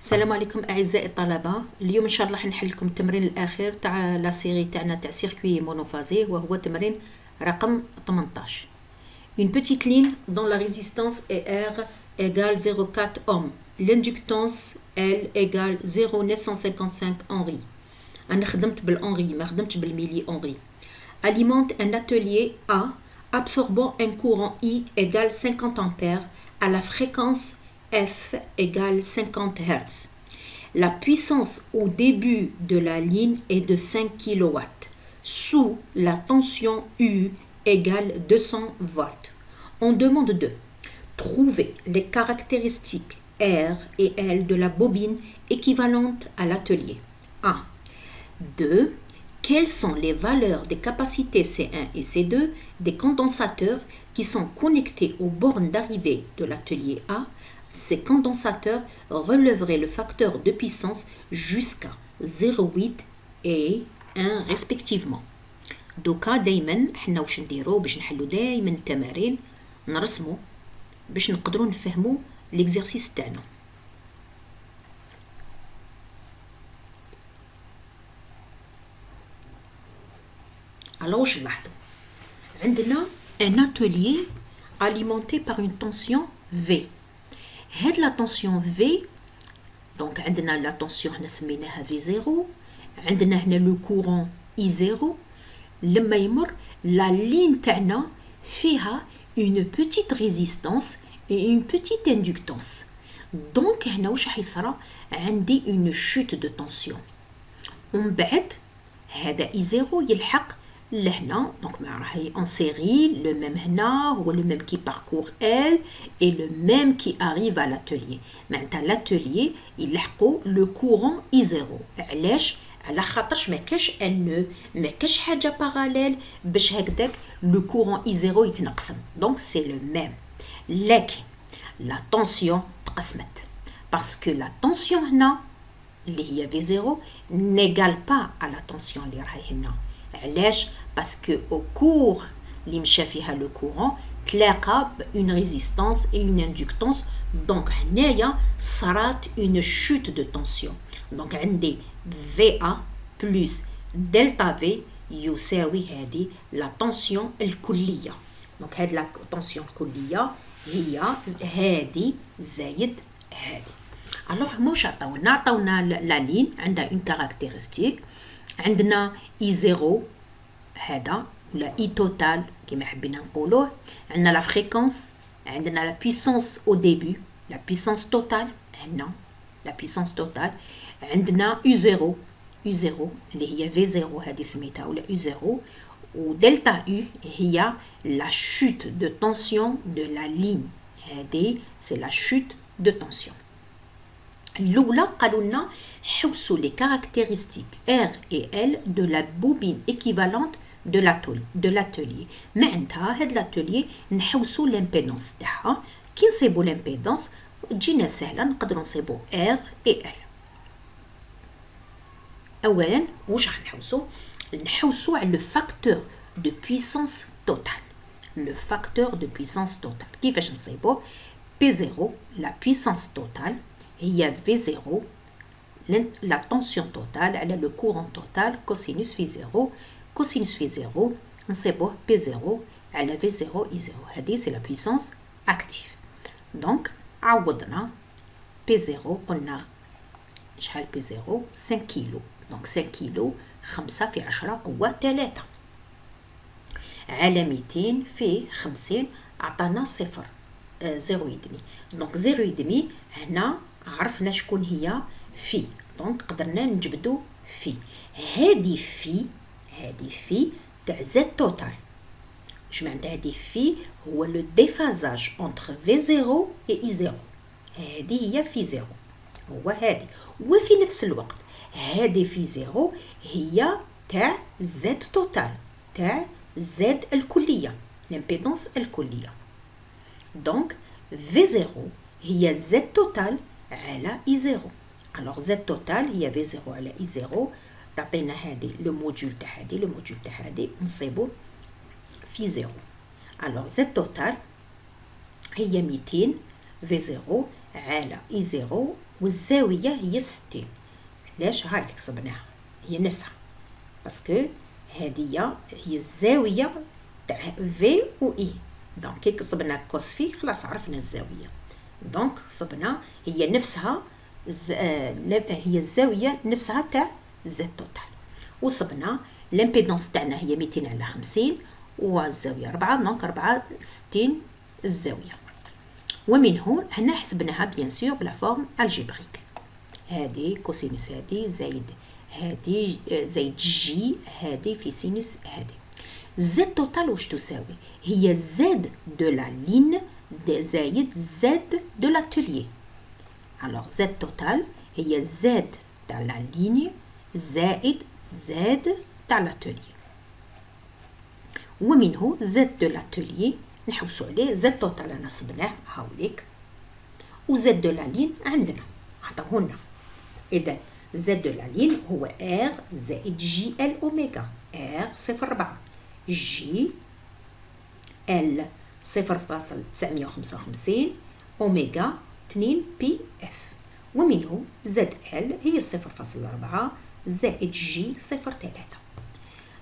السلام عليكم اعزائي الطلبه. اليوم ان شاء الله حنحل لكم التمرين الاخير تاع لا سيري تاعنا تاع سيركوي مونوفازي وهو تمرين رقم 18. Une petite ligne dont la résistance est R égale 0,4 ohm. L'inductance L égale 0,955 Henri. انا خدمت بالهنري ما خدمتش بالميلي هنري. Alimente un atelier A absorbant un courant I égale 50 ampères à la fréquence F égale 50 Hz. La puissance au début de la ligne est de 5 kW. Sous la tension U égale 200 volts. On demande de trouver les caractéristiques R et L de la bobine équivalente à l'atelier. 1. 2. Quelles sont les valeurs des capacités C1 et C2 des condensateurs qui sont connectés aux bornes d'arrivée de l'atelier A? Ces condensateurs relèveraient le facteur de puissance jusqu'à 0,8 et 1 respectivement. دوكا دايما حنا واش نديرو باش نحلو دايما التمارين نرسمو باش نقدروا نفهمو ليكزارسيس تاعنا. Alors واش نلاحظوا عندنا un atelier alimenté par une tension V. هاد لا tension V دونك عندنا لا tension هنا سميناها V0 عندنا هنا لو كورون I0 لما يمر لا لين تاعنا فيها une petite résistance et une petite inductance. دونك هنا واش راح يصرى عندي une chute de tension. ومن بعد هذا I0 يلحق لهنا دونك مع راهي en série le même هنا هو le même qui parcourt L et le même qui arrive à l'atelier. معناتها l'atelier يلحقوا le courant I0. علاش؟ على خاطرش ما كاش ان ما كاش حاجه باراليل باش هكذاك لو كورون اي زيرو يتنقسم دونك سي لو ميم. لكن لا طونسيون تقسمت باسكو لا طونسيون هنا اللي هي في زيرو نيغال با على لا طونسيون اللي راهي هنا. علاش؟ باسكو او كور اللي مشى فيها لو كورون تلاقى بون ريزيستانس اي اون اندكتونس دونك هنايا صرات اون شوت دو طونسيون. دونك عندي VA plus delta V يساوي هذه لا طونسيون الكلية. دونك هذه لا طونسيون الكلية هي هذه زايد هذه. الوغ هما واش عطاونا لا لين عندها اون كاركتيرستيك. عندنا اي زيرو هذا ولا اي توتال كما حبينا نقولوه. عندنا لا فريكونس عندنا لا بويسونس او ديبي لا بويسونس توتال هنا لا بويسونس توتال. عندنا U0 اللي هي V0 هذه سميتها ولا U0 و دلتا U هي la chute de tension de la ligne. هذه c'est la chute de tension. الأولى قالوا لنا حوسوا les caractéristiques R et L de la bobine équivalente de l'atelier. معناتها هاد l'atelier نحوسوا لامبيدونس تاعها. كي نصيبوا لامبيدونس تجينا سهله نقدروا نصيبوا R et L. اولا واش راح نحوسوا على لو فاكتور دو بويسونس توتال. لو فاكتور دو بويسونس توتال كيفاش نصيبوه؟ P0 لا بويسونس توتال هي V0 لا طونسيون توتال على لو كورون توتال كوسينوس في 0 كوسينوس في 0 نصيبوه P0 على V0 I0. هذه سي لا بويسونس اكتيف. دونك عوضنا P0 قلنا شحال P0 5 كيلو دونك 5 كيلو 5 في 10 قوة 3 على 200 في 50 عطانا صفر 0.5 دونك 0.5 هنا عرفنا شكون هي في دونك قدرنا نجبدو في هذه في تاع زد توتال. واش معناتها هذه في هو لو ديفازاج انتر V0 et I0. هذه هي في 0 هو هذه وفي نفس الوقت هذه في 0 هي تاع زد توتال تاع زد الكلية الامبيدونس الكلية. دونك V0 هي زد توتال على I0. الوغ زد توتال هي V0 على I0 تعطينا هذه لو موديول تاع هذه نصيبو في 0. الوغ زد توتال هي 200 V0 على I0 والزاوية هي 60. علاش؟ هاي لك صبناها هي نفسها باسكو هذه هي الزاوية تاع في و اي. دونك كي صبنا كوس في خلاص عرفنا الزاوية. دونك صبنا هي نفسها هي الزاوية نفسها تاع زد توتال. وصبنا لامبيدونس تاعنا هي 200 على 50 والزاوية 4 دونك 64 الزاوية. ومنه هنا حسبناها بيان سور بلا فورم الجبريك. هذه كوسينوس هذه زايد هذه زايد جي هذه في سينوس هذه. زد توتال واش تساوي؟ هي زد دو لا لين زايد زد دو لاتوليي. alors زد توتال هي زد تاع لا لين زائد زد تاع لاتوليي. ومنه زد دو لاتوليي نحوسو عليه. زد توتال انا صبناه هاوليك وزد دو لا لين عندنا عطاوهولنا. اذا زد دو لا لين هو ار زائد جي ال اوميغا. ار 0.4 جي ال 0.955 اوميغا 2 بي اف. ومنه زد ال هي 0.4 زائد جي 0.3.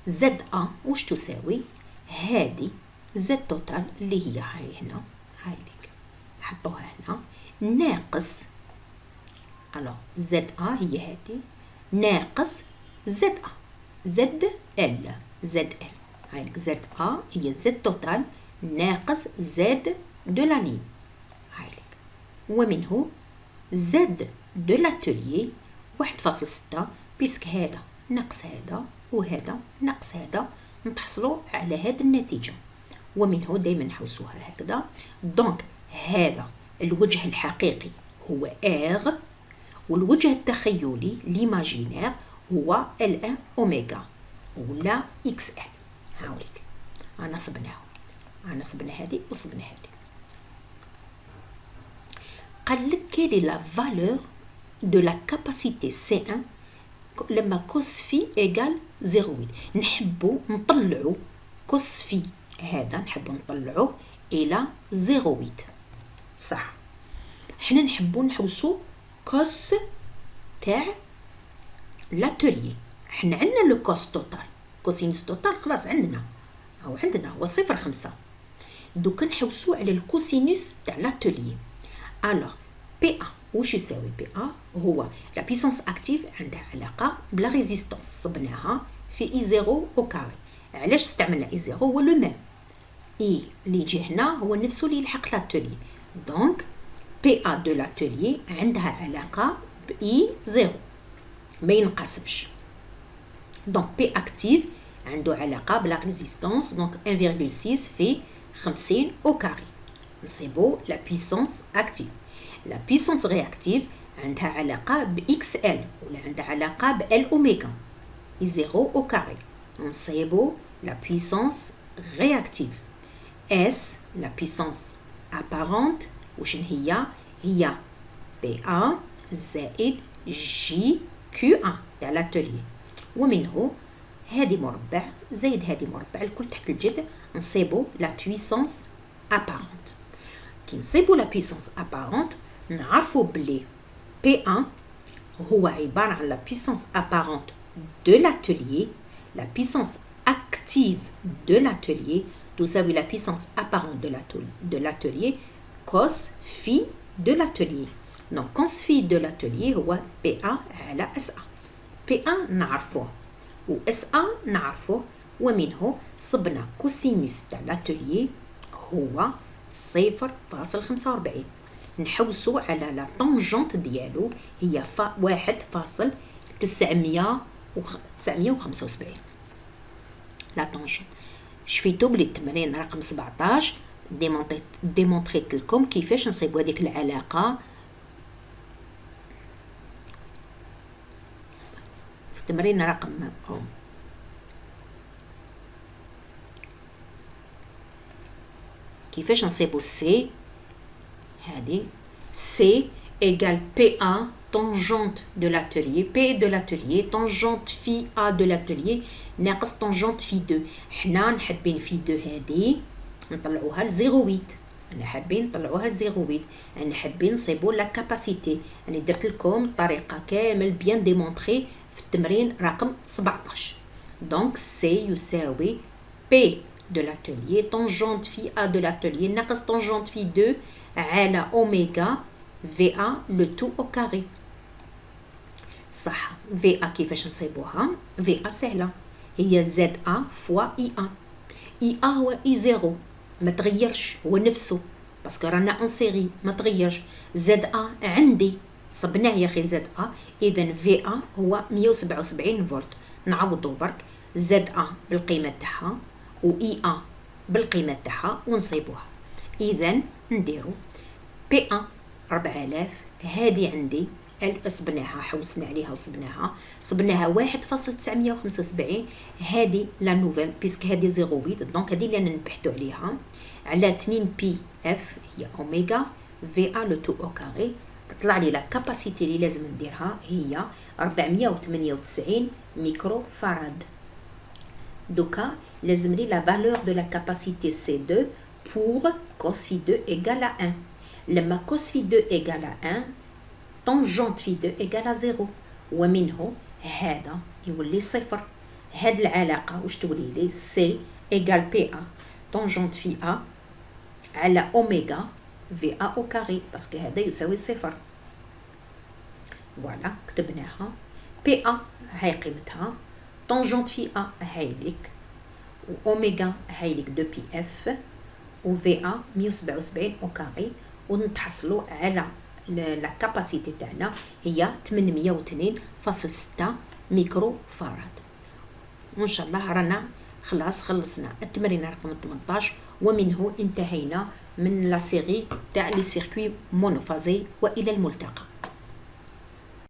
زد ا واش تساوي؟ هذه زد توتال اللي هي هاي هنا هاي لك حطوها هنا ناقص الوغ زد ا هي هذه ناقص زد ا زد ال زد ال هاي لك زد ا هي زد توتال ناقص زد دو لا لين هاي لك. ومنه زد دو لاتوليي 1.6 بيسك هذا ناقص هذا وهذا ناقص هذا نتحصلوا على هذه النتيجة. ومنه دائما نحوسوها هكذا. دونك هذا الوجه الحقيقي هو ار والوجه التخيلي ليماجينير هو ال ان اوميغا ولا اكس ال. هاوليك انا صبناهم انا صبنا هذه وصبنا هذه. قال لك كيلي لا فالور دو لا كاباسيتي سي 1 لما كوس في ايغال 0.8. نحبو نطلعو كوس في هذا نحبو نطلعوه الى 0.8 صح. حنا نحبو نحوسو كوس تاع لاتوليي. حنا عندنا لو كوس توتال كوسينوس توتال خلاص عندنا او عندنا هو 0.5. دوك نحوسو على الكوسينوس تاع لاتوليي. الوغ بي ا واش يساوي؟ بي ا هو لا بيسونس اكتيف عندها علاقه بلا ريزيستانس صبناها في اي 0 او كاري. علاش استعملنا اي 0 هو لو ميم اي اللي يجي هنا هو نفسه اللي يلحق لاتوليي. دونك بي ا دو لاتوليي عندها علاقه باي 0 ما ينقسمش. دونك بي اكتيف عنده علاقه بلا ريزيستانس دونك 1.6 في 50 او كاري نصيبو لا بيسونس اكتيف. لا بيسونس رياكتيف عندها علاقه باكس ال ولا عندها علاقه بال اوميغا اي 0 او كاري نصيبو لا بيسونس رياكتيف. اس لا بيسونس ابارونت وشن هي؟ هي بي ا زائد جي كيو 1 تاع لاتوليي. ومنه هذه مربع زائد هذه مربع الكل تحت الجذر نصيبو لا بيسونس ابارونت. كي نصيبو لا بيسونس ابارونت نعرفو بلي بي 1 هو عبارة عن لا بيسونس ابارونت دو لاتوليي. لا بيسونس active de l'atelier تساوي la puissance apparente de l'atelier cos phi de l'atelier. donc cos phi de l'atelier هو PA على SA. PA نعرفوه و SA نعرفوه. ومنه صبنا كوسينوس تاع l'atelier هو 0.45. نحوسو على لا طونجونت ديالو هي 1.975 لا طونجونت. شفيتو بلي التمرين رقم 17 ديمونطريت لكم كيفاش نصيبوا هذيك العلاقه في التمرين رقم كيفاش نصيبوا سي. هذه سي égale PA tangente de l'atelier P de l'atelier tangente phi A de l'atelier ناقص tangente phi 2. حنا نحبين phi 2 هذه نطلعوها ل 0.8 انا حابين نطلعوها زيرويد، انا حابين نصيبوا لا كاباسيتي. انا درت لكم طريقه كامل بيان ديمونطري في التمرين رقم 17. دونك سي يساوي بي de l'atelier tangente phi A de l'atelier ناقص tangente phi 2 على اوميغا في A le tout au carré. صح، في A كيفاش نصيبوها؟ في A سهله، هي زد A فوا اي A. اي A هو اي زيرو، ما تغيرش، هو نفسه باسكو رانا ان سيري ما تغيرش. زد A عندي صبناه يا اخي زد A، اذا في A هو 177 فولت. نعوضو برك زد A بالقيمه تاعها و اي A بالقيمه تاعها ونصيبوها. اذا نديرو بي A 4000، هادي عندي صبناها، حوسنا عليها وصبناها، صبناها 1.975. هادي لا نوفيل بيسك هادي زيرويد، دونك هادي اللي نبحثوا عليها على 2 بي اف هي اوميغا في A لو تو او كاري. تطلع لي لا كاباسيتي اللي لازم نديرها هي 498 ميكرو فاراد. دوكا لازم لي لا فالور دو لا كاباسيتي C2 pour cos phi 2 égale à 1. لما cos phi 2 égale à 1 tangente phi 2 égale à 0، ومنه هذا يولي صفر. هاد العلاقة واش تولي لي؟ C égale PA tangente phi A على أوميغا في A au carré، باسكو هذا يساوي صفر. فوالا كتبناها. PA هاي قيمتها، tangente phi A هاي ليك، وأوميغا هاي ليك 2 بي اف، و في A 177 au carré، ونتحصلوا على لا كاباسيتي تاعنا هي 802.6 ميكرو فاراد. وان شاء الله رانا خلاص خلصنا التمرين رقم 18، ومنه انتهينا من لا سيري تاع لي سيركوي مونوفازي. والى الملتقى.